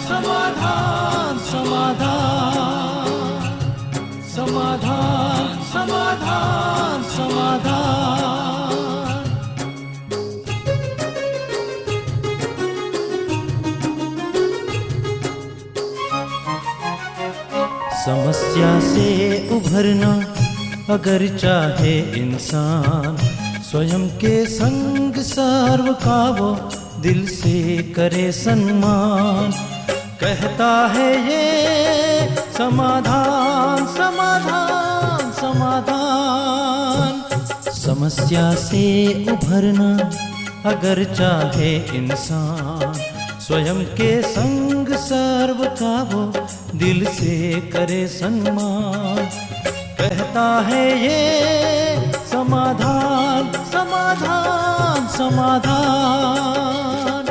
समाधान समाधान समाधान, समाधान समाधान समाधान। समस्या से उभरना अगर चाहे इंसान, स्वयं के संग सर्व का वो दिल से करे सम्मान। कहता है ये समाधान समाधान समाधान। समस्या से उभरना अगर चाहे इंसान, स्वयं के संग सर्व का वो दिल से करे सम्मान। कहता है ये समाधान समाधान समाधान,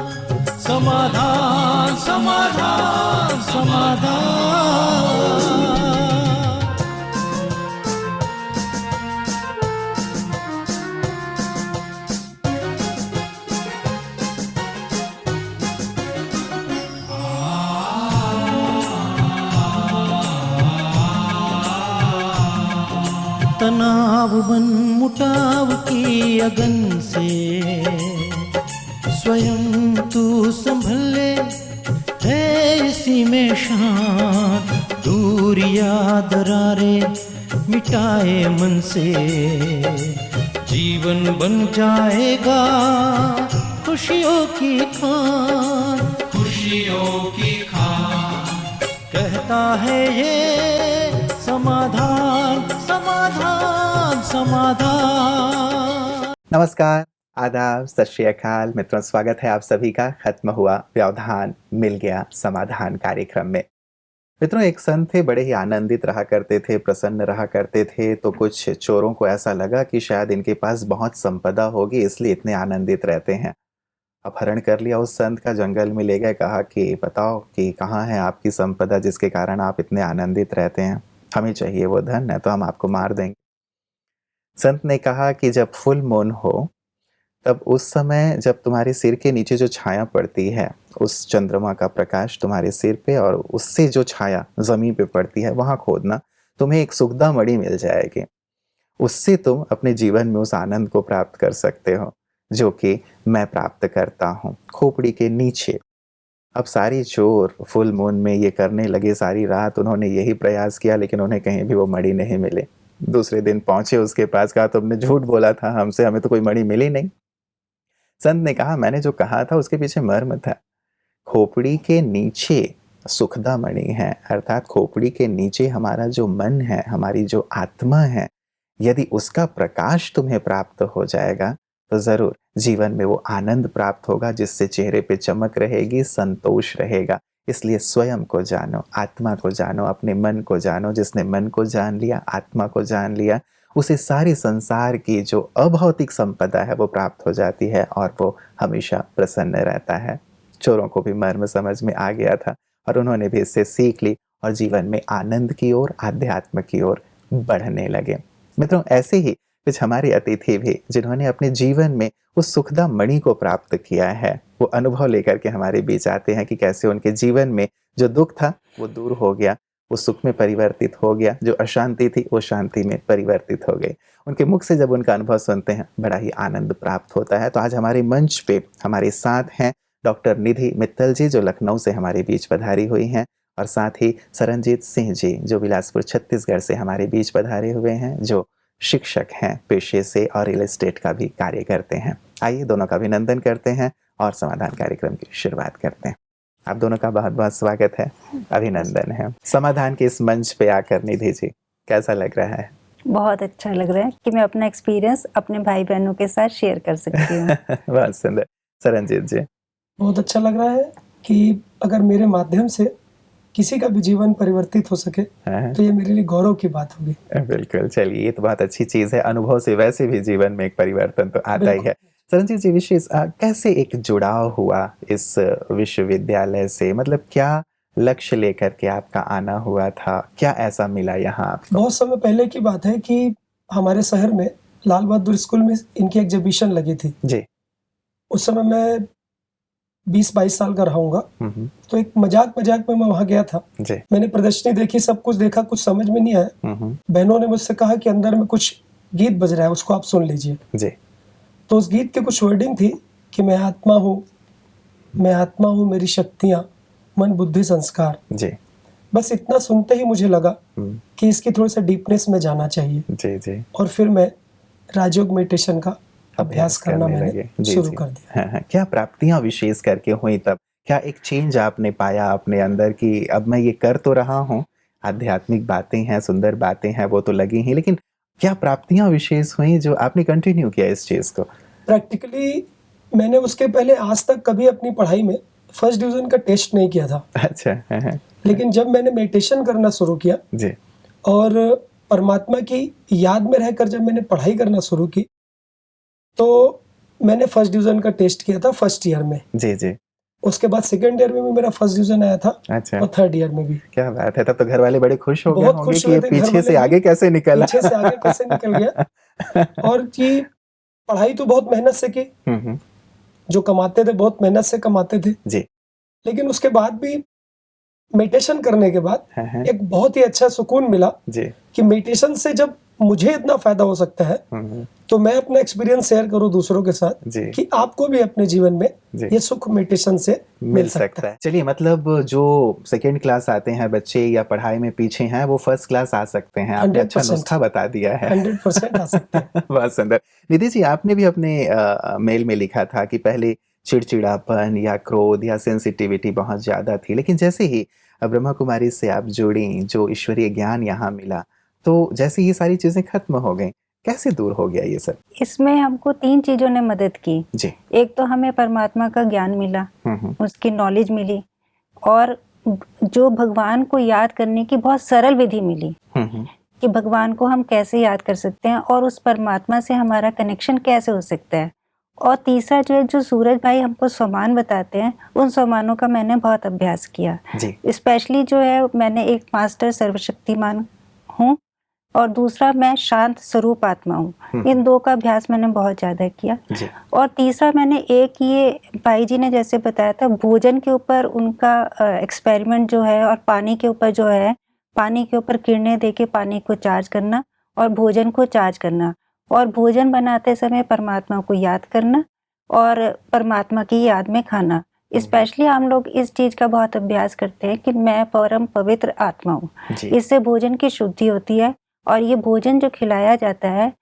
समाधान समाधान समाधान। तनाव बन मुटाव की अगन से स्वयं तू संभल ले, है इसी में शान। दूरिया दरारे मिटाए मन से, जीवन बन जाएगा खुशियों की खान, खुशियों की खान। कहता है ये समाधान समाधान समाधान। नमस्कार, आदाब, सत श्री अकाल मित्रों, स्वागत है आप सभी का खत्म हुआ व्यवधान मिल गया समाधान कार्यक्रम में। मित्रों, एक संत थे, बड़े ही आनंदित रहा करते थे, प्रसन्न रहा करते थे। तो कुछ चोरों को ऐसा लगा कि शायद इनके पास बहुत संपदा होगी, इसलिए इतने आनंदित रहते हैं। अपहरण कर लिया उस संत का, जंगल में ले गए, कहा कि बताओ कि कहाँ है आपकी संपदा जिसके कारण आप इतने आनंदित रहते हैं, हमें चाहिए वो धन, है तो हम आपको मार देंगे। संत ने कहा कि जब फुल मून हो तब उस समय जब तुम्हारे सिर के नीचे जो छाया पड़ती है, उस चंद्रमा का प्रकाश तुम्हारे सिर पे और उससे जो छाया जमीन पे पड़ती है, वहां खोदना, तुम्हें एक सुखदा मणि मिल जाएगी। उससे तुम अपने जीवन में उस आनंद को प्राप्त कर सकते हो जो कि मैं प्राप्त करता हूँ खोपड़ी के नीचे। अब सारी चोर फुल मून में ये करने लगे, सारी रात उन्होंने यही प्रयास किया, लेकिन उन्हें कहीं भी वो मणि नहीं मिले। दूसरे दिन पहुंचे उसके पास, कहा तुमने झूठ बोला था हमसे, हमें तो कोई मणि मिली नहीं। संत ने कहा मैंने जो कहा था उसके पीछे मर्म था। खोपड़ी के नीचे सुखदा मणि है, अर्थात खोपड़ी के नीचे हमारा जो मन है, हमारी जो आत्मा है, यदि उसका प्रकाश तुम्हें प्राप्त हो जाएगा तो जरूर जीवन में वो आनंद प्राप्त होगा, जिससे चेहरे पे चमक रहेगी, संतोष रहेगा। इसलिए स्वयं को जानो, आत्मा को जानो, अपने मन को जानो। जिसने मन को जान लिया, आत्मा को जान लिया, उसे सारी संसार की जो अभौतिक संपदा है वो प्राप्त हो जाती है और वो हमेशा प्रसन्न रहता है। चोरों को भी मर्म समझ में आ गया था और उन्होंने भी इससे सीख ली और जीवन में आनंद की ओर, आध्यात्म की ओर बढ़ने लगे। मित्रों, ऐसे ही कुछ हमारे अतिथि भी जिन्होंने अपने जीवन में उस सुखदा मणि को प्राप्त किया है, वो अनुभव लेकर के हमारे बीच आते हैं कि कैसे उनके जीवन में जो दुख था वो दूर हो गया, वो सुख में परिवर्तित हो गया, जो अशांति थी वो शांति में परिवर्तित हो गई। उनके मुख से जब उनका अनुभव सुनते हैं बड़ा ही आनंद प्राप्त होता है। तो आज हमारे मंच पे हमारे साथ हैं डॉक्टर निधि मित्तल जी, जो लखनऊ से हमारे बीच पधारी हुई हैं, और साथ ही सरनजीत सिंह जी, जो बिलासपुर छत्तीसगढ़ से हमारे बीच पधारे हुए हैं, जो शिक्षक हैं पेशे से और रियल एस्टेट का भी कार्य करते हैं। आइए दोनों का अभिनंदन करते हैं और समाधान कार्यक्रम की शुरुआत करते हैं। आप दोनों का बहुत बहुत स्वागत है, अभिनंदन है। समाधान के इस मंच पे आकर निधि जी कैसा लग रहा है? बहुत अच्छा लग रहा है कि मैं अपना एक्सपीरियंस अपने भाई बहनों के साथ शेयर कर सकती हूँ। बहुत सुंदर। सरनजीत जी? बहुत अच्छा लग रहा है कि अगर मेरे माध्यम से किसी का भी जीवन परिवर्तित हो सके तो ये मेरे लिए गौरव की बात होगी। बिल्कुल, चलिए ये तो बहुत अच्छी चीज है। अनुभव से वैसे भी जीवन में एक परिवर्तन तो आता ही है। सरनजीत जी, विशेष कैसे एक जुड़ाव हुआ इस विश्वविद्यालय से? मतलब क्या लक्ष्य लेकर के आपका आना हुआ था, क्या ऐसा मिला यहाँ आपको? बहुत समय पहले की बात है कि हमारे शहर में लाल बहादुर स्कूल में इनकी एग्जीबिशन लगी थी जी। उस समय मैं 20-22 साल का रहूंगा। तो एक मजाक मजाक में मैं वहां गया था। जी। मैंने प्रदर्शनी देखी, सब कुछ देखा, कुछ समझ में नहीं आया। बहनों ने मुझसे कहा कि अंदर में कुछ गीत बज रहा है, उसको आप सुन लीजिए। जी। तो उस गीत के कुछ वर्डिंग थी कि मैं आत्मा हूँ, मेरी शक्तियां, मन बुद्धि संस्कार। जी। बस इतना सुनते ही मुझे लगा कि इसकी थोड़ी सा डीपनेस में जाना चाहिए। जी। जी। और फिर मैं राजयोग मेडिटेशन का अभ्यास करना करने मैंने लगे। जी, शुरू जी। कर दिया। हाँ, हाँ। क्या प्राप्तियां विशेष करके हुई तब? क्या एक चेंज आपने पाया अपने अंदर कि अब मैं ये कर तो रहा हूँ, आध्यात्मिक बातें हैं, सुंदर बातें हैं, वो तो लगी ही, लेकिन क्या प्राप्तियां विशेष हुई जो आपने कंटिन्यू किया इस चीज को? प्रैक्टिकली मैंने उसके पहले आज तक कभी अपनी पढ़ाई में फर्स्ट डिवीजन का टेस्ट नहीं किया था। अच्छा। हाँ, हाँ। लेकिन जब मैंने मेडिटेशन करना शुरू किया जी। और परमात्मा की याद में रहकर जब मैंने पढ़ाई करना शुरू की, तो मैंने फर्स्ट डिवीजन का टेस्ट किया था फर्स्ट ईयर में। जी। जी। उसके बाद सेकंड ईयर में भी मेरा फर्स्ट डिवीजन आया था। अच्छा। और थर्ड ईयर में भी। क्या बात है, तब तो घर वाले बड़े खुश हो गए बहुत होंगे खुश कि ये हुए थे घर पीछे वाले से भी, आगे कैसे निकला। पीछे से आगे कैसे निकल गया। और कि पढ़ाई तो बहुत मेहनत से की, जो कमाते थे बहुत मेहनत से कमाते थे। जी। लेकिन उसके बाद भी मेडिटेशन करने के बाद हाँ, हाँ। एक बहुत ही अच्छा सुकून मिला जी। कि मेडिटेशन से जब मुझे इतना फायदा हो सकता है, तो मैं अपना एक्सपीरियंस शेयर करूं दूसरों के साथ जी। कि आपको भी अपने जीवन में जी। ये सुख मेडिटेशन से मिल सकता है। चलिए, मतलब जो सेकेंड क्लास आते हैं बच्चे या पढ़ाई में पीछे हैं, वो फर्स्ट क्लास आ सकते हैं। आपने अच्छा 100% नुस्खा बता दिया है। 100% आ सकते हैं। बहुत सुंदर। निधि जी, आपने भी अपने मेल में लिखा था कि पहले चिड़चिड़ापन या क्रोध या सेंसिटिविटी बहुत ज्यादा थी, लेकिन जैसे ही ब्रह्मा कुमारी से आप जुड़ी, जो ईश्वरीय ज्ञान यहाँ मिला, तो जैसे ये सारी चीजें खत्म हो गई, कैसे दूर हो गया ये सब? इसमें हमको 3 चीज़ों ने मदद की। जी। एक तो हमें परमात्मा का ज्ञान मिला, उसकी नॉलेज मिली, और जो भगवान को याद करने की बहुत सरल विधि मिली कि भगवान को हम कैसे याद कर सकते हैं और उस परमात्मा से हमारा कनेक्शन कैसे हो सकता है। और तीसरा जो है, जो सूरज भाई हमको स्वमान बताते हैं, उन स्वमानों का मैंने बहुत अभ्यास किया। स्पेशली जो है, मैंने एक मास्टर सर्वशक्तिमान हूँ और दूसरा मैं शांत स्वरूप आत्मा हूँ। इन 2 का अभ्यास मैंने बहुत ज़्यादा किया। और तीसरा मैंने एक ये भाई जी ने जैसे बताया था, भोजन के ऊपर उनका एक्सपेरिमेंट जो है, और पानी के ऊपर जो है, पानी के ऊपर किरणें देके पानी को चार्ज करना और भोजन को चार्ज करना, और भोजन बनाते समय परमात्मा को याद करना और परमात्मा की याद में खाना। स्पेशली हम लोग इस चीज़ का बहुत अभ्यास करते हैं कि मैं परम पवित्र आत्मा हूँ। इससे भोजन की शुद्धि होती है, और ये भोजन जो खिलाया जाता है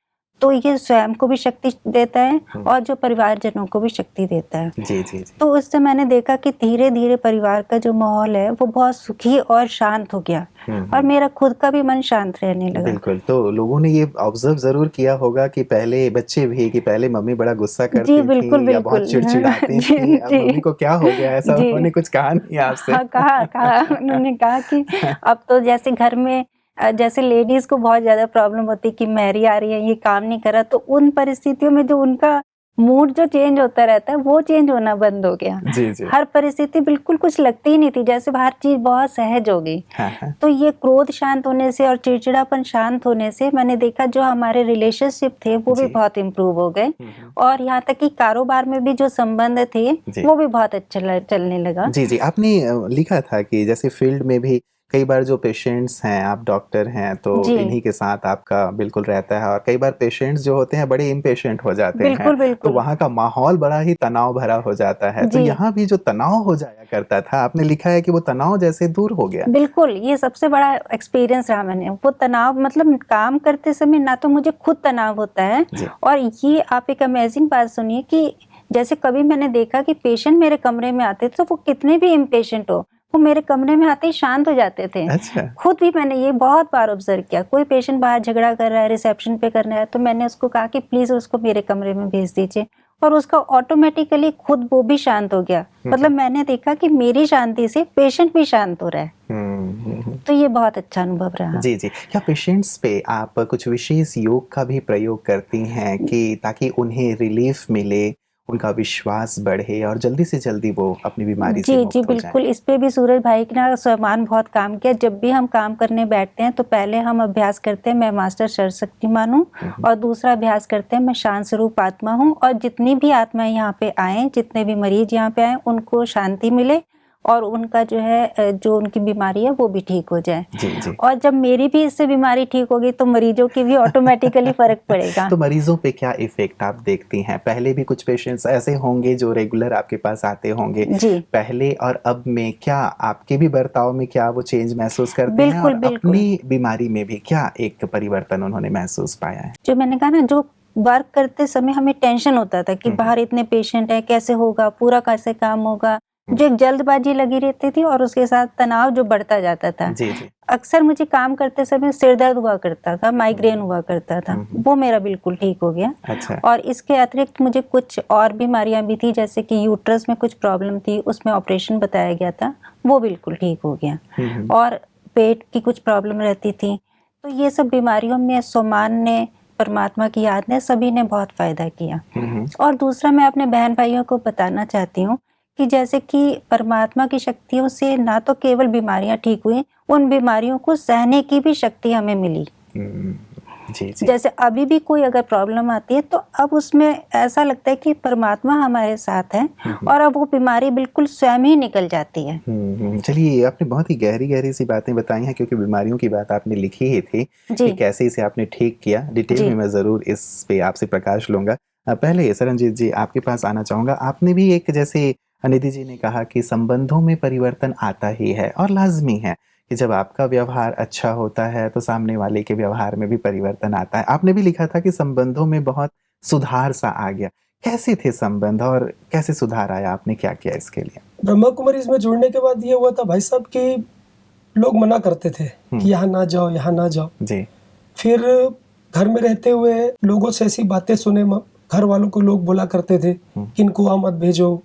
तो ये स्वयं को भी शक्ति देता है और जो परिवारजनों को भी शक्ति देता है। जी। तो उससे मैंने देखा कि धीरे धीरे परिवार का जो माहौल है वो बहुत सुखी और शांत हो गया, और मेरा खुद का भी मन शांत रहने लगा। बिल्कुल। तो लोगों ने ये ऑब्जर्व जरूर किया होगा कि पहले बच्चे भी, कि पहले मम्मी बड़ा गुस्सा करती थी या बहुत चिड़चिड़ाती थी, अब मम्मी को क्या हो गया, ऐसा उन्होंने कुछ कहा नहीं आपसे? हाँ, कहा उन्होंने कहा कि अब तो जैसे घर में जैसे लेडीज को बहुत ज्यादा प्रॉब्लम होती है कि मैरी आ रही है, ये काम नहीं कर रहा, तो उन परिस्थितियों में जो उनका मूड जो चेंज होता रहता है वो चेंज होना बंद हो गया। जी। हर परिस्थिति बिल्कुल कुछ लगती ही नहीं थी, जैसे हर चीज बहुत सहज हो गई। हाँ। तो ये क्रोध शांत होने से और चिड़चिड़ापन शांत होने से मैंने देखा जो हमारे रिलेशनशिप थे वो भी बहुत इम्प्रूव हो गए, और यहाँ तक कि कारोबार में भी जो संबंध थे वो भी बहुत अच्छा चलने लगा। जी। आपने लिखा था कि जैसे फील्ड में भी कई बार जो पेशेंट्स हैं, आप डॉक्टर हैं, तो इन्हीं के साथ आपका बिल्कुल रहता है, और कई बार पेशेंट्स जो होते हैं बड़े इम्पेशेंट हो जाते हैं, तो वहाँ का माहौल बड़ा ही तनाव भरा हो जाता है। तो यहाँ भी जो तनाव हो जाया करता था, आपने लिखा है कि वो तनाव जैसे दूर हो गया। बिल्कुल, ये सबसे बड़ा एक्सपीरियंस रहा मैंने। वो तनाव, मतलब काम करते समय ना तो मुझे खुद तनाव होता है, और ये आप एक अमेजिंग बात सुनिए कि जैसे कभी मैंने देखा कि पेशेंट मेरे कमरे में आते थे, तो वो कितने भी इम्पेशेंट हो, वो मेरे कमरे में आते ही शांत हो जाते थे। अच्छा। खुद भी मैंने ये बहुत बार ऑब्जर्व किया। कोई पेशेंट बाहर झगड़ा कर रहा है, रिसेप्शन पे कर रहा है, तो मैंने उसको कहा कि प्लीज उसको मेरे कमरे में भेज दीजिए, और उसका ऑटोमेटिकली खुद वो भी शांत हो गया। मतलब मैंने देखा कि मेरी शांति से पेशेंट भी शांत हो रहा है। तो ये बहुत अच्छा अनुभव रहा। जी। क्या पेशेंट्स पे आप कुछ विशेष योग का भी प्रयोग करती हैं कि ताकि उन्हें रिलीफ मिले, उनका विश्वास बढ़े और जल्दी से जल्दी वो अपनी बीमारी से जी मुक्त जी हो जाएं। बिल्कुल, इस पे भी सूरज भाई के ना सामान बहुत काम किया। जब भी हम काम करने बैठते हैं तो पहले हम अभ्यास करते हैं मैं मास्टर सर्वशक्तिमान हूँ, और दूसरा अभ्यास करते हैं मैं शांत स्वरूप आत्मा हूँ, और जितनी भी आत्माएं यहाँ पे आए, जितने भी मरीज यहाँ पे आए, उनको शांति मिले और उनका जो है जो उनकी बीमारी है वो भी ठीक हो जाए। जी जी। और जब मेरी भी इससे बीमारी ठीक होगी तो मरीजों की भी ऑटोमेटिकली फर्क पड़ेगा। तो मरीजों पे क्या इफेक्ट आप देखती हैं? पहले भी कुछ पेशेंट्स ऐसे होंगे जो रेगुलर आपके पास आते होंगे, जी पहले और अब में क्या आपके भी बर्ताव में क्या वो चेंज महसूस करते हैं, बिल्कुल और बिल्कुल। अपनी बीमारी में भी क्या एक परिवर्तन उन्होंने महसूस पाया है? जो मैंने कहा ना, जो वर्क करते समय हमें टेंशन होता था कि बाहर इतने पेशेंट हैं, कैसे होगा, पूरा कैसे काम होगा, जो एक जल्दबाजी लगी रहती थी और उसके साथ तनाव जो बढ़ता जाता था। जी जी। अक्सर मुझे काम करते समय सिर दर्द हुआ करता था, माइग्रेन हुआ करता था, वो मेरा बिल्कुल ठीक हो गया। अच्छा। और इसके अतिरिक्त मुझे कुछ और बीमारियां भी थी, जैसे कि यूट्रस में कुछ प्रॉब्लम थी, उसमें ऑपरेशन बताया गया था, वो बिल्कुल ठीक हो गया। और पेट की कुछ प्रॉब्लम रहती थी। तो ये सब बीमारियों में सोमान ने, परमात्मा की याद ने, सभी ने बहुत फायदा किया। और दूसरा मैं अपने बहन भाइयों को बताना चाहती हूँ कि जैसे कि परमात्मा की शक्तियों से ना तो केवल बीमारियां ठीक हुई, उन बीमारियों को सहने की भी शक्ति हमें मिली। जी जी। जैसे अभी भी कोई अगर प्रॉब्लम आती है तो अब उसमें ऐसा लगता है कि परमात्मा हमारे साथ है, और अब वो बीमारी बिल्कुल स्वयं ही निकल जाती है। चलिए, आपने बहुत ही गहरी गहरी सी बातें बताई हैं, क्योंकि बीमारियों की बात आपने लिखी ही थी जी कि कैसे इसे आपने ठीक किया। डिटेल जी में मैं ज़रूर इस पे आपसे प्रकाश लूँगा। पहले सरनजीत जी आपके पास आना चाहूँगा। आपने भी एक, जैसे निधि जी ने कहा कि संबंधों में परिवर्तन आता ही है और लाज़मी है कि जब आपका व्यवहार अच्छा होता है तो सामने वाले के व्यवहार में भी परिवर्तन आता है। आपने भी लिखा था कि संबंधों में बहुत सुधार सा आ गया। कैसे थे संबंध और कैसे सुधार आया? आपने क्या किया इसके लिए? ब्रह्मा कुमारीज में जुड़ने के बाद ये हुआ था भाई साहब कि लोग मना करते थे कि यहाँ ना जाओ, यहाँ ना जाओ। जी। फिर घर में रहते हुए लोगों से ऐसी बातें सुने, घर वालों को लोग बोला करते थे कि इनको वहाँ मत भेजो,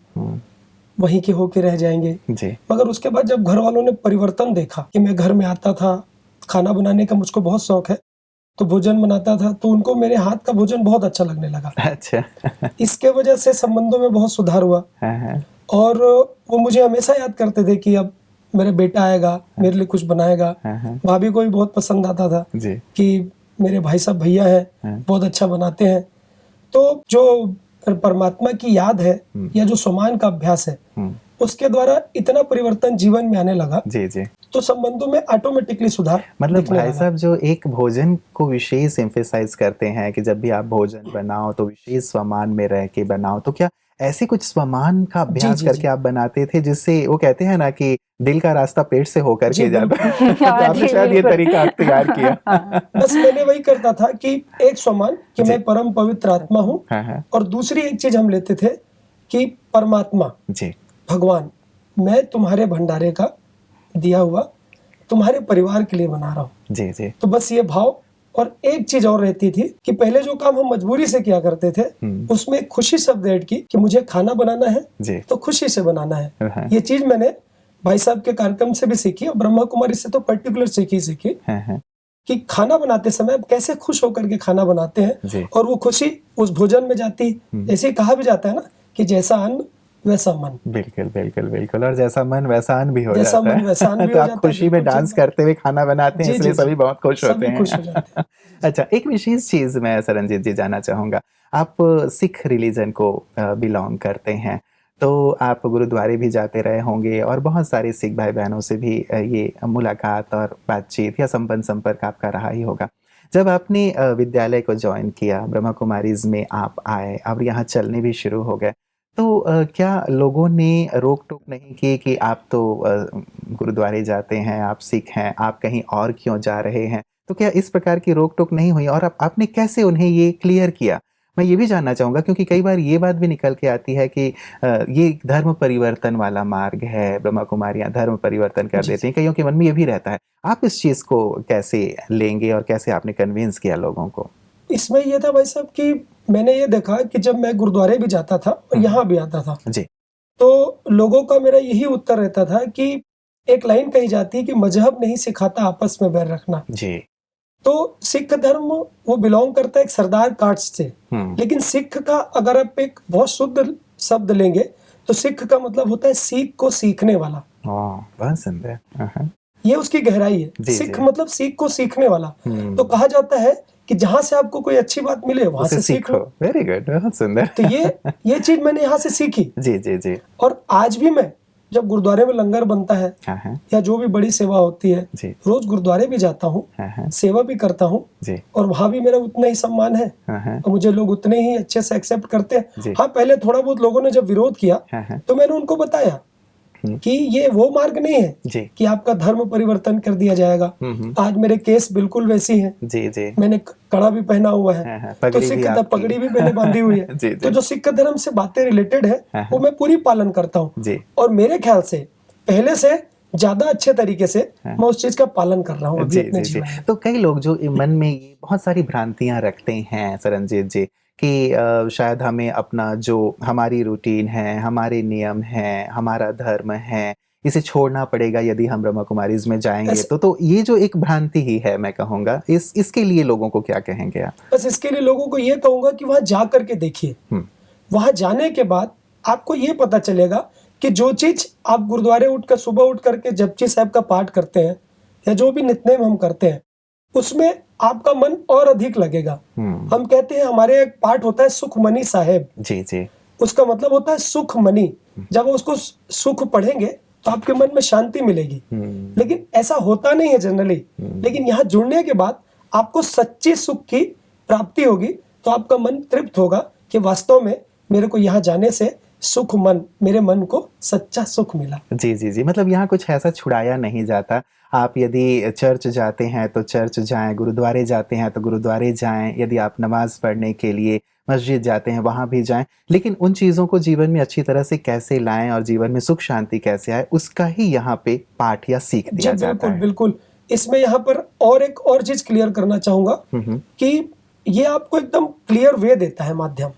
वहीं के होके रह जाएंगे। जी। मगर उसके बाद जब घर वालों ने परिवर्तन देखा कि मैं घर में आता था, खाना बनाने का मुझको बहुत शौक है, तो भोजन बनाता था, तो उनको मेरे हाथ का भोजन बहुत अच्छा लगने लगा। अच्छा। इसके वजह से संबंधों में बहुत सुधार हुआ। हाँ। और वो मुझे हमेशा याद करते थे कि अब मेरा बेटा आएगा, मेरे लिए कुछ बनाएगा। भाभी को भी बहुत पसंद आता था जी। कि मेरे भाई साहब भैया हैं, बहुत अच्छा बनाते हैं। तो जो परमात्मा की याद है या जो सम्मान का अभ्यास है, उसके द्वारा इतना परिवर्तन जीवन में आने लगा। जी जी। तो संबंधों में ऑटोमेटिकली सुधार मतलब दिखने भाई लगा। साहब जो एक भोजन को विशेष एम्फेसाइज करते हैं कि जब भी आप भोजन बनाओ तो विशेष स्वमान में रह के बनाओ, तो क्या ऐसे कुछ स्वमान का अभ्यास जी, करके जी। आप बनाते थे, जिससे वो कहते हैं ना कि दिल का रास्ता पेट से होकर जी, के जाता है? बिल्कुल। तो आपने जी, शायद ये बिल्कुल। तरीका अख्तियार किया। बस मैंने वही करता था कि एक सम्मान कि जी। मैं परम पवित्र आत्मा हूँ, हाँ। और दूसरी एक चीज हम लेते थे कि परमात्मा, जी। भगवान, मैं तुम्हारे भंडारे का दिया हुआ तुम्हारे परिवार के लिए बना रहा हूँ। जी जी। तो बस ये भाव। और एक चीज और रहती थी कि पहले जो काम हम मजबूरी से किया करते थे, उसमें खुशी शब्द ऐड की कि मुझे खाना बनाना है जी। तो खुशी से बनाना है। हाँ। ये चीज मैंने भाई साहब के कार्यक्रम से भी सीखी, और ब्रह्मा कुमारी से तो पर्टिकुलर सीखी हाँ। कि खाना बनाते समय आप कैसे खुश होकर के खाना बनाते जी। हैं, और वो खुशी उस भोजन में जाती। ऐसे ही कहा भी जाता है ना कि जैसा अन्न वैसा मन। बिल्कुल बिल्कुल बिल्कुल, और जैसा मन वैसा अन्न भी हो जैसा जाता मन वैसा अन्न है। भी तो हो आप जाता है, खुशी में बिल्कुल डांस ठीक बात। करते हुए खाना बनाते हैं, जी, इसलिए जी, जी। सभी बहुत खुश होते सभी खुश हो हैं। जाते हैं। अच्छा, एक विशेष चीज मैं सरनजीत जी जानना चाहूंगा। आप सिख रिलीजन को बिलोंग करते हैं, तो आप गुरुद्वारे भी जाते रहे होंगे और बहुत सारे सिख भाई बहनों से भी ये मुलाकात और बातचीत या संपर्क आपका रहा ही होगा। जब आपने विद्यालय को ज्वाइन किया, ब्रह्मा कुमारीज में आप आए और यहाँ चलने भी शुरू हो गए, तो क्या लोगों ने रोक टोक नहीं की कि आप तो गुरुद्वारे जाते हैं, आप सिख हैं, आप कहीं और क्यों जा रहे हैं? तो क्या इस प्रकार की रोक टोक नहीं हुई, और आपने कैसे उन्हें ये क्लियर किया? मैं ये भी जानना चाहूँगा, क्योंकि कई बार ये बात भी निकल के आती है कि ये धर्म परिवर्तन वाला मार्ग है, ब्रह्मा कुमारियाँ धर्म परिवर्तन कर जी, देती हैं, कईयों के मन में ये भी रहता है। आप इस चीज़ को कैसे लेंगे और कैसे आपने कन्विंस किया लोगों को? इसमें ये था भाई साहब कि मैंने ये देखा कि जब मैं गुरुद्वारे भी जाता था और यहाँ भी आता था, जी। तो लोगों का मेरा यही उत्तर रहता था कि एक लाइन कही जाती है कि मजहब नहीं सिखाता आपस में बैर रखना। जी। तो सिख धर्म वो बिलोंग करता है एक सरदार कास्ट से, लेकिन सिख का अगर आप एक बहुत शुद्ध शब्द लेंगे तो सिख का मतलब होता है सीख को सीखने वाला। बहुत सुंदर। ये उसकी गहराई है। जी, सिख जी। मतलब सीख को सीखने वाला। तो कहा जाता है कि जहां से आपको कोई अच्छी बात मिले वहां उसे से सीख लो। वेरी गुड, बहुत सुंदर। तो ये चीज मैंने यहाँ से सीखी। जी जी जी। और आज भी मैं जब गुरुद्वारे में लंगर बनता है या जो भी बड़ी सेवा होती है, जी। रोज गुरुद्वारे भी जाता हूँ, सेवा भी करता हूँ, और वहां भी मेरा उतना ही सम्मान है और मुझे लोग उतने ही अच्छे से एक्सेप्ट करते हैं। हाँ, पहले थोड़ा बहुत लोगों ने जब विरोध किया तो मैंने उनको बताया कि ये वो मार्ग नहीं है कि आपका धर्म परिवर्तन कर दिया जाएगा। आज मेरे केस बिल्कुल वैसी हैं। जी जी। मैंने कड़ा भी पहना हुआ है, तो सिख पगड़ी भी मैंने बांधी हुई है। जी, जी। तो जो सिख धर्म से बातें रिलेटेड है वो मैं पूरी पालन करता हूँ, और मेरे ख्याल से पहले से ज्यादा अच्छे तरीके से मैं उस चीज का पालन कर रहा हूँ अभी अपने जीवन में। तो कई लोग जो मन में ये बहुत सारी भ्रांतियां रखते हैं सरनजीत जी कि शायद हमें अपना जो हमारी रूटीन है, हमारे नियम हैं, हमारा धर्म है, इसे छोड़ना पड़ेगा यदि हम ब्रह्मा कुमारीज में जाएंगे। तो ये जो एक भ्रांति ही है, मैं कहूँगा, इसके लिए लोगों को क्या कहेंगे आप? बस इसके लिए लोगों को ये कहूँगा कि वहाँ जा करके देखिए। वहाँ जाने के बाद आपको ये पता चलेगा कि जो चीज आप गुरुद्वारे उठकर सुबह उठ करके जपजी साहब का पाठ करते हैं या जो भी नित्यनेम हम करते हैं, उसमें आपका मन और अधिक लगेगा। हम कहते हैं, हमारे एक पाठ होता है सुखमनी साहेब। जी जी। उसका मतलब होता है सुखमनी। जब उसको सुख पढ़ेंगे तो आपके मन में शांति मिलेगी। लेकिन ऐसा होता नहीं है जनरली। लेकिन यहाँ जुड़ने के बाद आपको सच्ची सुख की प्राप्ति होगी, तो आपका मन तृप्त होगा कि वास्तव में मेरे को यहाँ जाने से सुख मेरे मन को सच्चा सुख मिला। जी जी जी। मतलब यहाँ कुछ ऐसा छुड़ाया नहीं जाता। आप यदि चर्च जाते हैं तो चर्च जाएं, गुरुद्वारे जाते हैं तो गुरुद्वारे जाएं, यदि आप नमाज पढ़ने के लिए मस्जिद जाते हैं वहां भी जाएं, लेकिन उन चीज़ों को जीवन में अच्छी तरह से कैसे लाएं और जीवन में सुख शांति कैसे आए, उसका ही यहाँ पे पाठ या सीख दिया जाता है। बिल्कुल। इसमें यहाँ पर और एक और चीज क्लियर करना चाहूंगा कि ये आपको एकदम क्लियर वे देता है माध्यम।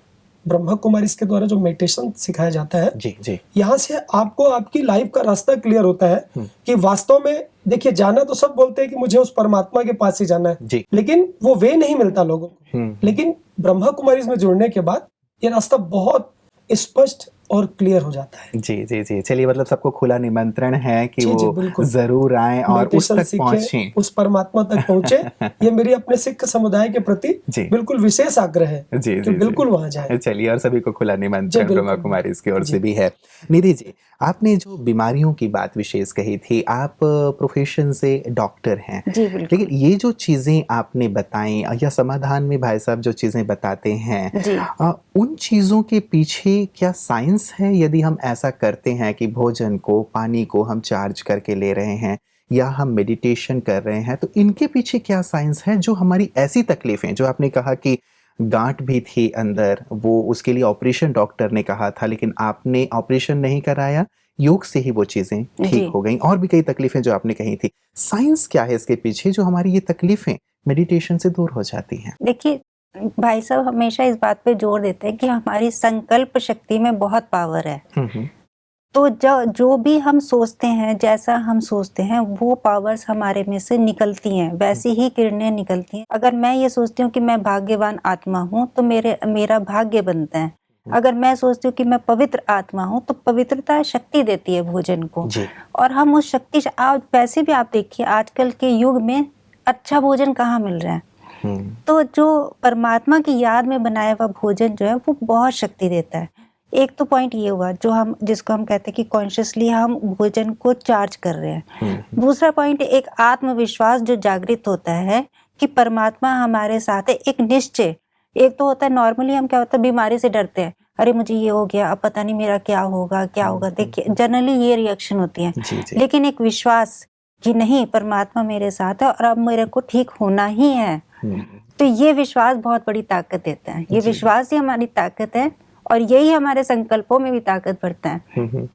ब्रह्मा कुमारी के द्वारा जो मेडिटेशन सिखाया जाता है, जी जी, यहाँ से आपको आपकी लाइफ का रास्ता क्लियर होता है कि वास्तव में देखिए, जाना तो सब बोलते हैं कि मुझे उस परमात्मा के पास ही जाना है, लेकिन वो वे नहीं मिलता लोगों को। लेकिन ब्रह्मा कुमारी में जुड़ने के बाद ये रास्ता बहुत स्पष्ट और क्लियर हो जाता है। जी जी जी। चलिए, मतलब सबको खुला निमंत्रण है कि वो जरूर आए और उस तक पहुंचे, उस परमात्मा तक पहुंचे। ये मेरी अपने सिख समुदाय के प्रति बिल्कुल विशेष आग्रह है कि बिल्कुल वहां जाए। चलिए, और सभी को खुला निमंत्रण ब्रह्मा कुमारी की ओर से भी है। निधि जी, आपने जो बीमारियों की बात विशेष कही थी, आप प्रोफेशन से डॉक्टर हैं, लेकिन ये जो चीजें आपने बताई या समाधान में भाई साहब जो चीजें बताते हैं, उन चीजों के पीछे क्या साइंस है? यदि हम ऐसा करते हैं कि भोजन को, पानी को हम चार्ज करके ले रहे हैं या हम मेडिटेशन कर रहे हैं, तो इनके पीछे क्या साइंस है जो हमारी ऐसी तकलीफें, जो आपने कहा कि गांठ भी थी अंदर, वो उसके लिए ऑपरेशन डॉक्टर ने कहा था, लेकिन आपने ऑपरेशन नहीं कराया, योग से ही वो चीजें ठीक हो गई, और भी कई तकलीफें जो आपने कही थी। साइंस क्या है इसके पीछे जो हमारी ये तकलीफें मेडिटेशन से दूर हो जाती हैं? देखिए, भाई साहब हमेशा इस बात पे जोर देते हैं कि हमारी संकल्प शक्ति में बहुत पावर है। तो जो भी हम सोचते हैं, जैसा हम सोचते हैं, वो पावर्स हमारे में से निकलती हैं, वैसी ही किरणें निकलती हैं। अगर मैं ये सोचती हूँ कि मैं भाग्यवान आत्मा हूँ तो मेरा भाग्य बनता है। अगर मैं सोचती हूँ कि मैं पवित्र आत्मा हूँ तो पवित्रता शक्ति देती है भोजन को, और हम उस शक्ति आज वैसे भी आप देखिए आजकल के युग में अच्छा भोजन कहाँ मिल रहा है। तो जो परमात्मा की याद में बनाया हुआ भोजन जो है वो बहुत शक्ति देता है। एक तो पॉइंट ये हुआ जो जिसको हम कहते हैं कि कॉन्शियसली हम भोजन को चार्ज कर रहे हैं। दूसरा पॉइंट, एक आत्मविश्वास जो जागृत होता है कि परमात्मा हमारे साथ है, एक निश्चय। एक तो होता है नॉर्मली हम क्या होता है बीमारी से डरते हैं, अरे मुझे ये हो गया, अब पता नहीं मेरा क्या होगा। देखिए जनरली ये रिएक्शन होती है। लेकिन एक विश्वास कि नहीं, परमात्मा मेरे साथ है और अब मेरे को ठीक होना ही है, तो ये विश्वास बहुत बड़ी ताकत देता है। ये विश्वास ही हमारी ताकत है और यही हमारे संकल्पों में भी ताकत भरता है।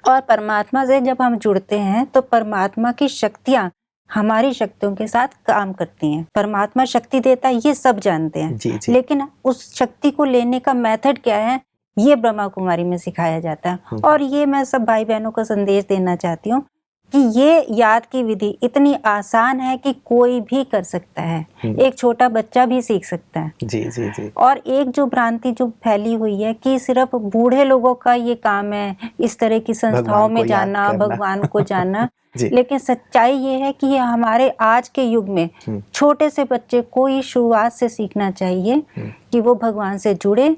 और परमात्मा से जब हम जुड़ते हैं तो परमात्मा की शक्तियां हमारी शक्तियों के साथ काम करती हैं। परमात्मा शक्ति देता है, ये सब जानते हैं। लेकिन उस शक्ति को लेने का मेथड क्या है, ये ब्रह्मा कुमारी में सिखाया जाता है। और ये मैं सब भाई बहनों को संदेश देना चाहती हूँ कि ये याद की विधि इतनी आसान है कि कोई भी कर सकता है, एक छोटा बच्चा भी सीख सकता है। जी जी जी। और एक जो भ्रांति जो फैली हुई है कि सिर्फ बूढ़े लोगों का ये काम है इस तरह की संस्थाओं में जाना, भगवान को जानना लेकिन सच्चाई ये है कि ये हमारे आज के युग में छोटे से बच्चे को ही शुरुआत से सीखना चाहिए कि वो भगवान से जुड़े।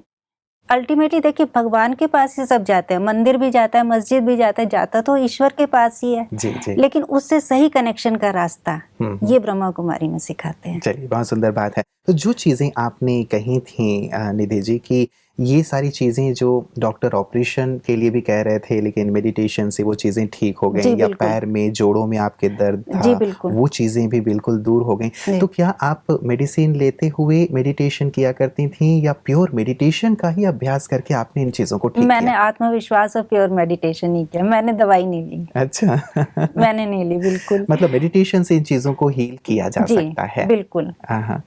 अल्टीमेटली देखिए भगवान के पास ही सब जाते हैं, मंदिर भी जाता है, मस्जिद भी जाता है, जाता तो ईश्वर के पास ही है। जी जी। लेकिन उससे सही कनेक्शन का रास्ता ये ब्रह्मा कुमारी में सिखाते हैं। चलिए, बहुत सुंदर बात है। तो जो चीज़ें आपने कही थी निधि जी की ये सारी चीज़ें जो डॉक्टर ऑपरेशन के लिए भी कह रहे थे लेकिन मेडिटेशन से वो चीज़ें ठीक हो गई, या पैर में जोड़ों में आपके दर्द था वो चीज़ें भी बिल्कुल दूर हो गई, तो क्या आप मेडिसिन लेते हुए मेडिटेशन किया करती थी या प्योर मेडिटेशन का ही अभ्यास करके आपने इन चीज़ों को ठीक मैंने किया? आत्मविश्वास और प्योर मेडिटेशन ही किया, मैंने दवाई नहीं ली। अच्छा। मैंने नहीं ली, बिल्कुल। मतलब मेडिटेशन से इन चीज़ों को हील किया जा सकता है। बिल्कुल।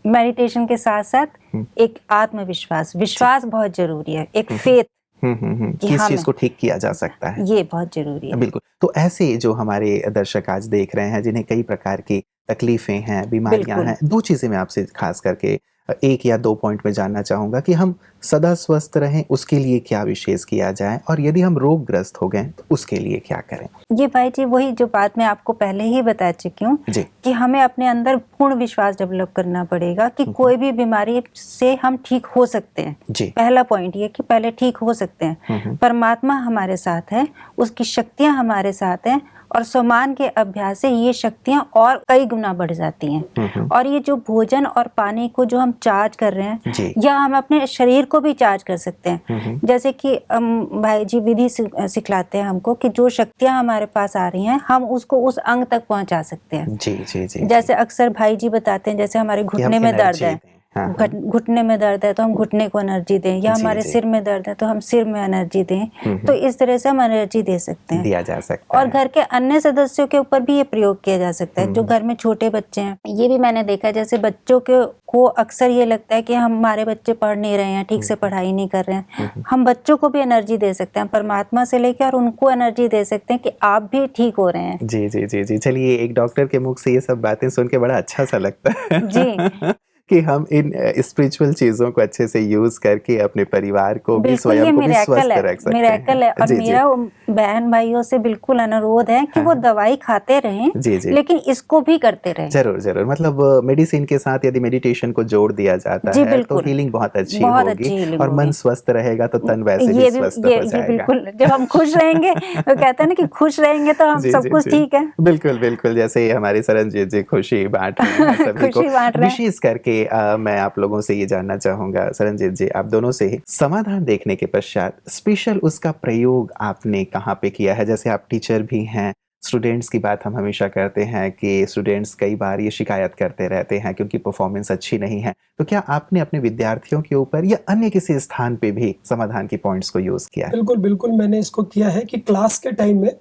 मेडिटेशन के साथ साथ एक आत्मविश्वास, विश्वास बहुत जरूरी है, एक फेथ किस चीज को ठीक किया जा सकता है, ये बहुत जरूरी है। बिल्कुल। तो ऐसे जो हमारे दर्शक आज देख रहे हैं जिन्हें कई प्रकार की तकलीफें हैं, बीमारियां हैं, दो चीजें मैं आपसे खास करके एक या दो पॉइंट में जानना चाहूंगा कि हम सदा स्वस्थ रहें उसके लिए क्या विशेष किया जाए, और यदि हम रोगग्रस्त हो गए तो उसके लिए क्या करें? ये भाई जी वही जो बात मैं आपको पहले ही बता चुकी हूँ कि हमें अपने अंदर पूर्ण विश्वास डेवलप करना पड़ेगा कि कोई भी बीमारी से हम ठीक हो सकते हैं। पहला पॉइंट ये कि पहले ठीक हो सकते हैं, परमात्मा हमारे साथ है, उसकी शक्तियां हमारे साथ हैं और सम्मान के अभ्यास से ये शक्तियां और कई गुना बढ़ जाती हैं। और ये जो भोजन और पानी को जो हम चार्ज कर रहे हैं या हम अपने शरीर को भी चार्ज कर सकते हैं, जैसे कि भाई जी विधि सिखलाते हैं हमको कि जो शक्तियां हमारे पास आ रही हैं हम उसको उस अंग तक पहुंचा सकते हैं। जी जी जी। जैसे अक्सर भाई जी बताते हैं जैसे हमारे घुटने में दर्द है, घुटने में दर्द है तो हम घुटने को एनर्जी दें, या हमारे सिर में दर्द है तो हम सिर में एनर्जी दें, तो इस तरह से हम एनर्जी दे सकते हैं, दिया जा सकता है। और घर के अन्य सदस्यों के ऊपर भी ये प्रयोग किया जा सकता है। जो घर में छोटे बच्चे हैं, ये भी मैंने देखा, जैसे बच्चों को अक्सर ये लगता है कि हमारे बच्चे पढ़ नहीं रहे हैं, ठीक से पढ़ाई नहीं कर रहे हैं, हम बच्चों को भी एनर्जी दे सकते हैं परमात्मा से लेकर, और उनको एनर्जी दे सकते हैं कि आप भी ठीक हो रहे हैं। जी जी जी जी। चलिए, एक डॉक्टर के मुख से ये सब बातें सुन के बड़ा अच्छा सा लगता है जी कि हम इन स्पिरिचुअल चीजों को अच्छे से यूज करके अपने परिवार को भी, स्वयं को भी स्वस्थ रख सकते हैं। मिरेकल है। और मेरा बहन भाइयों से बिल्कुल अनुरोध है कि वो दवाई खाते रहें, लेकिन इसको भी करते रहें। जरूर जरूर। मतलब मेडिसिन के साथ यदि मेडिटेशन को जोड़ दिया जाता है तो हीलिंग बहुत अच्छी होगी, और मन स्वस्थ रहेगा तो तन वैसे भी स्वस्थ हो जाएगा। बिल्कुल, जब हम खुश रहेंगे तो कहते हैं ना कि खुश रहेंगे तो हम सब कुछ ठीक है। बिल्कुल बिल्कुल। जैसे हमारे सरनजीत जी खुशी बांट रहे हैं सभी को, विशेष करके मैं आप लोगों से ये जानना चाहूंगा सरनजीत जी, आप दोनों से ही, समाधान देखने के पश्चात स्पेशल उसका प्रयोग आपने कहाँ पे किया है? जैसे आप टीचर भी हैं, स्टूडेंट्स की बात हम हमेशा करते हैं कि स्टूडेंट्स कई बार ये शिकायत करते रहते हैं क्योंकि परफॉर्मेंस अच्छी नहीं है, तो क्या आपने अपने विद्यार्थियों के ऊपर या अन्य किसी स्थान पे भी समाधान के पॉइंट्स को यूज किया? बिल्कुल बिल्कुल, मैंने इसको किया है कि क्लास के टाइम में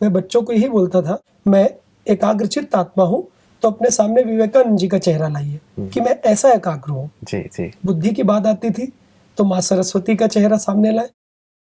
मैं बच्चों को यही बोलता था, मैं एकाग्रचित्त आत्मा हूँ, तो अपने सामने विवेकानंद जी का चेहरा लाइए कि मैं ऐसा एकाग्र हूँ। जी जी। बुद्धि की बात आती थी तो माँ सरस्वती का चेहरा सामने लाए,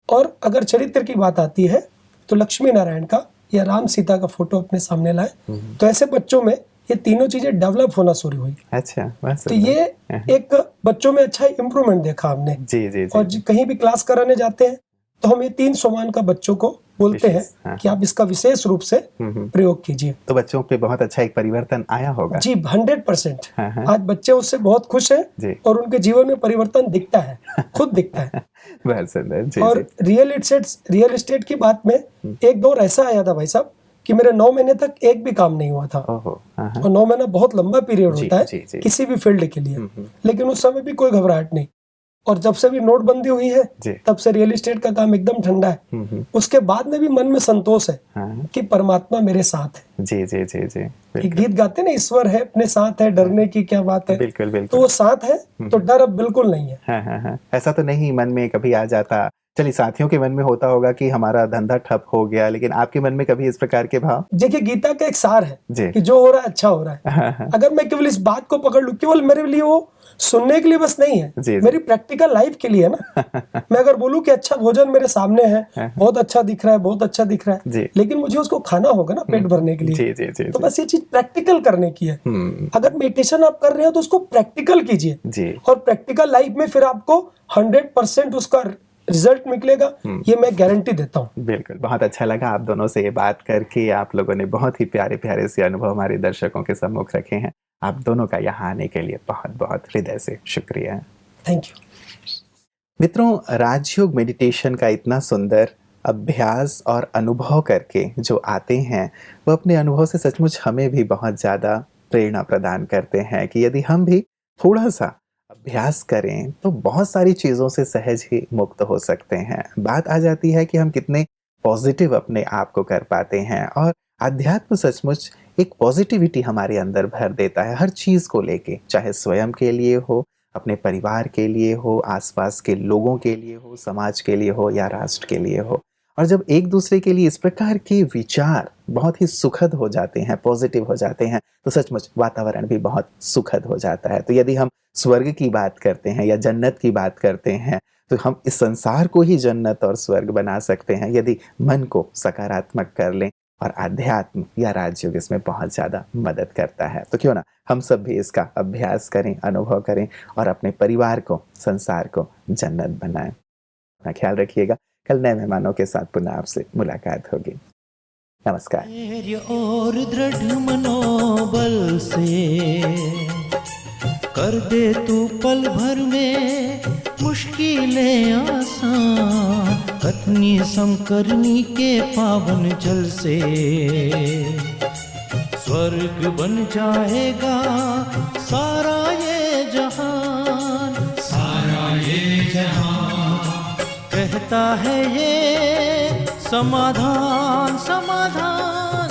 और अगर चरित्र की बात आती है तो लक्ष्मी नारायण का या राम सीता का फोटो अपने सामने लाए। तो ऐसे बच्चों में ये तीनों चीजें डेवलप होना शुरू हुई। अच्छा, तो ये एक बच्चों में अच्छा इम्प्रूवमेंट देखा हमने। जी जी। और कहीं भी क्लास कराने जाते हैं तो हम ये 3 सोमान का बच्चों को बोलते हैं कि आप इसका विशेष रूप से प्रयोग कीजिए। तो बच्चों पे बहुत अच्छा एक परिवर्तन आया होगा। जी 100%। आज बच्चे उससे बहुत खुश हैं और उनके जीवन में परिवर्तन दिखता है, खुद दिखता है। बहुत सुंदर। जी, और रियल एस्टेट की बात में एक दौर ऐसा आया था भाई साहब कि मेरे 9 महीने तक एक भी काम नहीं हुआ था। और 9 महीना बहुत लंबा पीरियड होता है किसी भी फील्ड के लिए, लेकिन उस समय भी कोई घबराहट नहीं। और जब से भी नोटबंदी हुई है तब से रियल एस्टेट का काम एकदम ठंडा है। उसके बाद में भी मन में संतोष है कि परमात्मा मेरे साथ है। जी जी जी जी। एक गीत गाते ना, ईश्वर है अपने साथ है, डरने की क्या बात है। बिल्कुल बिल्कुल। तो वो साथ है तो डर अब बिल्कुल नहीं है। ऐसा तो नहीं मन में कभी आ जाता? चलिए, साथियों के मन में होता होगा कि हमारा धंधा ठप हो गया, लेकिन आपके मन में कभी इस प्रकार के भाव? देखिए, गीता का एक सार है कि जो हो रहा है अच्छा हो रहा है। अगर मैं केवल इस बात को पकड़ लूं, केवल मेरे लिए वो सुनने के लिए बस नहीं है, जी। मेरी प्रैक्टिकल लाइफ के लिए है ना। मैं अगर बोलूं कि अच्छा भोजन मेरे सामने है, बहुत अच्छा दिख रहा है, बहुत अच्छा दिख रहा जी। है, लेकिन मुझे उसको खाना होगा ना पेट भरने के लिए। जी जी जी तो बस ये चीज प्रैक्टिकल करने की है। अगर मेडिटेशन आप कर रहे हो तो उसको प्रैक्टिकल कीजिए जी। और प्रैक्टिकल लाइफ में फिर आपको 100% उसका रिजल्ट निकलेगा, ये मैं गारंटी देता हूँ। बिल्कुल, बहुत अच्छा लगा आप दोनों से ये बात करके। आप लोगों ने बहुत ही प्यारे प्यारे से अनुभव हमारे दर्शकों के सम्मुख रखे हैं। आप दोनों का यहाँ आने के लिए बहुत बहुत हृदय से शुक्रिया। Thank you. मित्रों, राजयोग मेडिटेशन का इतना सुंदर अभ्यास और अनुभव करके जो आते हैं, वो अपने अनुभव से सचमुच हमें भी बहुत ज़्यादा प्रेरणा प्रदान करते हैं कि यदि हम भी थोड़ा सा अभ्यास करें तो बहुत सारी चीज़ों से सहज ही मुक्त हो सकते हैं। बात आ जाती है कि हम कितने पॉजिटिव अपने आप को कर पाते हैं, और अध्यात्म सचमुच एक पॉजिटिविटी हमारे अंदर भर देता है हर चीज़ को लेके, चाहे स्वयं के लिए हो, अपने परिवार के लिए हो, आसपास के लोगों के लिए हो, समाज के लिए हो या राष्ट्र के लिए हो। और जब एक दूसरे के लिए इस प्रकार के विचार बहुत ही सुखद हो जाते हैं, पॉजिटिव हो जाते हैं, तो सचमुच वातावरण भी बहुत सुखद हो जाता है। तो यदि हम स्वर्ग की बात करते हैं या जन्नत की बात करते हैं, तो हम इस संसार को ही जन्नत और स्वर्ग बना सकते हैं यदि मन को सकारात्मक कर लें, और आध्यात्म या राजयोग इसमें बहुत ज़्यादा मदद करता है। तो क्यों ना हम सब भी इसका अभ्यास करें, अनुभव करें और अपने परिवार को, संसार को जन्नत बनाएं। अपना ख्याल रखिएगा। कल नए मेहमानों के साथ पुनः आपसे मुलाकात होगी। नमस्कार। धैर्य और दृढ़ मनोबल से कर दे तू पल भर में मुश्किलें आसान, कतनी समकरनी के पावन जल से स्वर्ग बन जाएगा सारा ये जहान, सारा ये जहान। कहता है ये समाधान समाधान।